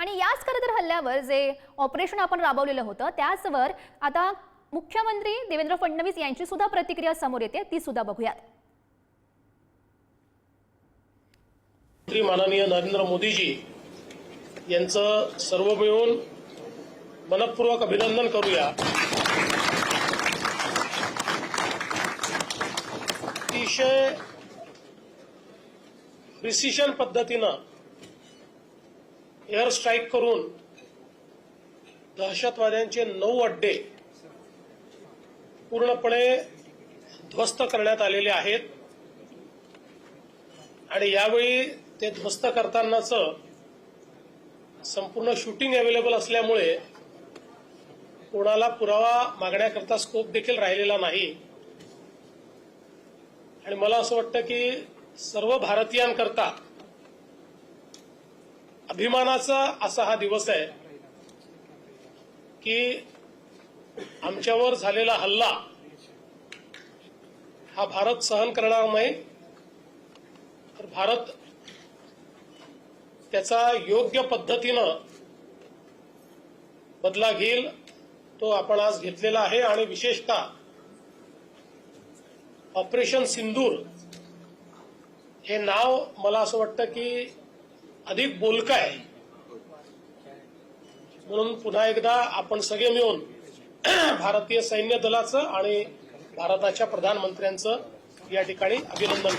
आणि याच खरं तर हल्ल्यावर जे ऑपरेशन आपण राबवलेलं होतं त्याचवर आता मुख्यमंत्री देवेंद्र फडणवीस यांची सुद्धा प्रतिक्रिया समोर येते, ती सुद्धा बघूयात. माननीय नरेंद्र मोदीजी यांचं सर्व मिळून मनपूर्वक अभिनंदन करूया. अतिशय प्रिसिशन पद्धतीनं एअर स्ट्राईक करून दहशतवाद्यांचे 9 अड्डे पूर्णपणे ध्वस्त करण्यात आलेले आहेत. आणि यावेळी ते ध्वस्त करतानाच संपूर्ण शूटिंग अवेलेबल असल्यामुळे कोणाला पुरावा मागण्याकरता स्कोप देखील राहिलेला नाही. आणि मला असं वाटतं की सर्व भारतीयांकरता अभिमानाचा असा हा दिवस आहे की आमच्यावर झालेला हल्ला हा भारत सहन करणार नाही, तर भारत त्याचा योग्य पद्धतीनं बदला घेईल, तो आपण आज घेतलेला आहे. आणि विशेषतः ऑपरेशन सिंदूर हे नाव मला असं वाटतं की अधिक बोलकं आहे. म्हणून पुन्हा एकदा आपण सगळे मिळून भारतीय सैन्य दलाचं आणि भारताच्या प्रधानमंत्र्यांचं या ठिकाणी अभिनंदन.